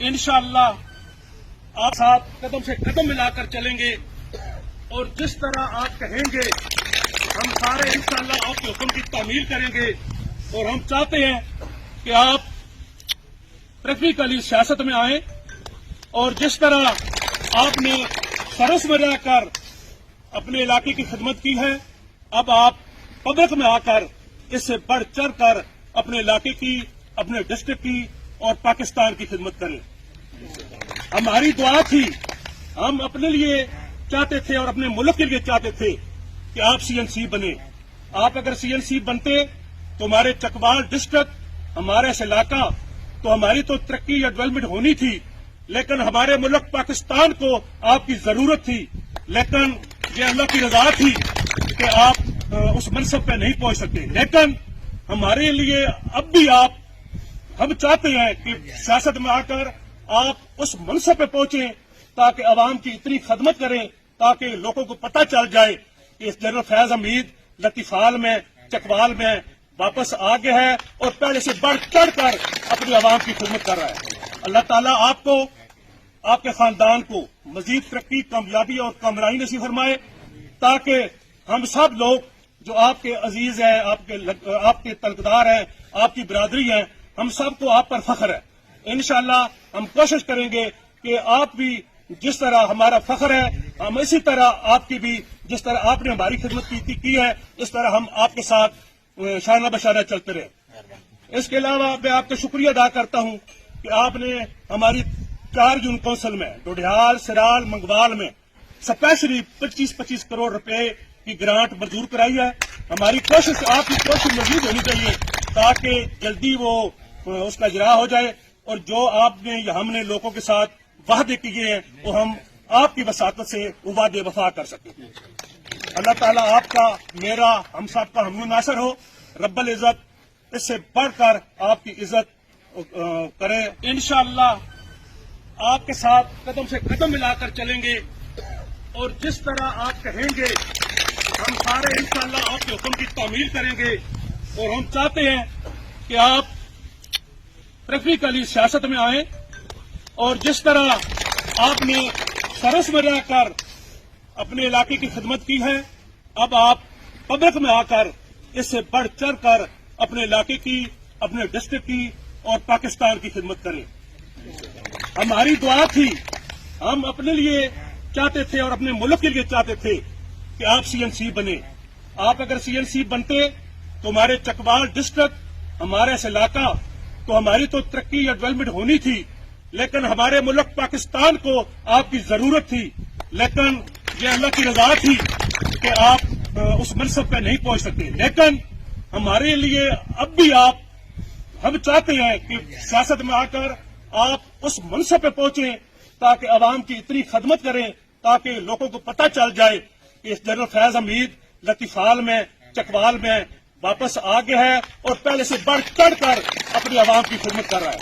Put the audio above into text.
इंशाअल्लाह आप साथ कदम से कदम मिलाकर चलेंगे और जिस तरह आप कहेंगे हम सारे इंशाअल्लाह आपके हुक्म की तामील करेंगे। और हम चाहते हैं कि आप प्रैक्टिकली सियासत में आए और जिस तरह आपने सरस में रहकर अपने इलाके की खिदमत की है, अब आप पब्लिक में आकर इससे बढ़ चढ़ कर अपने इलाके की, अपने डिस्ट्रिक्ट की और पाकिस्तान की खिदमत करें। हमारी दुआ थी, हम अपने लिए चाहते थे और अपने मुल्क के लिए चाहते थे कि आप सीएनसी बने। आप अगर सीएनसी बनते तो हमारे चकवाल डिस्ट्रिक्ट, हमारा इस इलाका, तो हमारी तो तरक्की या डेवलपमेंट होनी थी, लेकिन हमारे मुल्क पाकिस्तान को आपकी जरूरत थी। लेकिन ये अल्लाह की रजा थी कि आप उस मनसब पे नहीं पहुंच सकते। लेकिन हमारे लिए अब भी हम चाहते हैं कि सियासत में आकर आप उस मनसब पे पहुंचे ताकि अवाम की इतनी खदमत करें ताकि लोगों को पता चल जाए कि इस जनरल फैज हमीद लतीफाल में, चकवाल में वापस आ गया है और पहले से बढ़ चढ़ कर अपनी अवाम की खिदमत कर रहा है। अल्लाह ताला आपको, आपके खानदान को मजीद तरक्की, कामयाबी और कामरानी नसीब फरमाए ताकि हम सब लोग जो आपके अजीज हैं, आपके तलकदार हैं, आपकी बिरादरी है, हम सबको आप पर फख्र है। इंशाअल्लाह हम कोशिश करेंगे कि आप भी जिस तरह हमारा फख्र है, हम इसी तरह आपकी भी, जिस तरह आपने हमारी खिदमत की है, इस तरह हम आपके साथ शाना बशाना चलते रहे। इसके अलावा मैं आपका शुक्रिया अदा करता हूं कि आपने हमारी 4 जून कौंसिल में डोडियाल, सिराल, मंगवाल में स्पेशली 25-25 करोड़ रुपए की ग्रांट मंजूर कराई है। हमारी कोशिश, आपकी कोशिश मजबूत होनी चाहिए ताकि जल्दी वो उसका इजरा हो जाए और जो आपने हमने लोगों के साथ वादे किए हैं वो हम आपकी वसातत से वो वादे वफा कर सकें। अल्लाह ताला आपका, मेरा, हम सब का हम नासर हो। रब्बुल इज्जत इससे बढ़कर आपकी इज्जत करे। इंशाअल्लाह आपके साथ कदम से कदम मिलाकर चलेंगे और जिस तरह आप कहेंगे हम सारे इंशाअल्लाह आपके हुक्म की तामील करेंगे। और हम चाहते हैं कि आप प्रैक्टिकली सियासत में आए और जिस तरह आपने सरस में रहकर अपने इलाके की खिदमत की है, अब आप पब्लिक में आकर इससे बढ़ चढ़ कर अपने इलाके की, अपने डिस्ट्रिक्ट की और पाकिस्तान की खिदमत करें। हमारी दुआ थी, हम अपने लिए चाहते थे और अपने मुल्क के लिए चाहते थे कि आप सीएनसी बने। आप अगर सीएनसी बनते तो हमारे चकवाल डिस्ट्रिक्ट, हमारा इस इलाका, तो हमारी तो तरक्की या डेवलपमेंट होनी थी, लेकिन हमारे मुल्क पाकिस्तान को आपकी जरूरत थी। लेकिन ये अल्लाह की रजा थी कि आप उस मनसब पे नहीं पहुंच सकते। लेकिन हमारे लिए अब भी हम चाहते हैं कि सियासत में आकर आप उस मनसब पे पहुंचे ताकि अवाम की इतनी खदमत करें ताकि लोगों को पता चल जाए कि इस जनरल फैज हमीद लतीफाल में, चकवाल में वापस आ गया है और पहले से बढ़ चढ़ कर अपनी अवाम की खिदमत कर रहा है।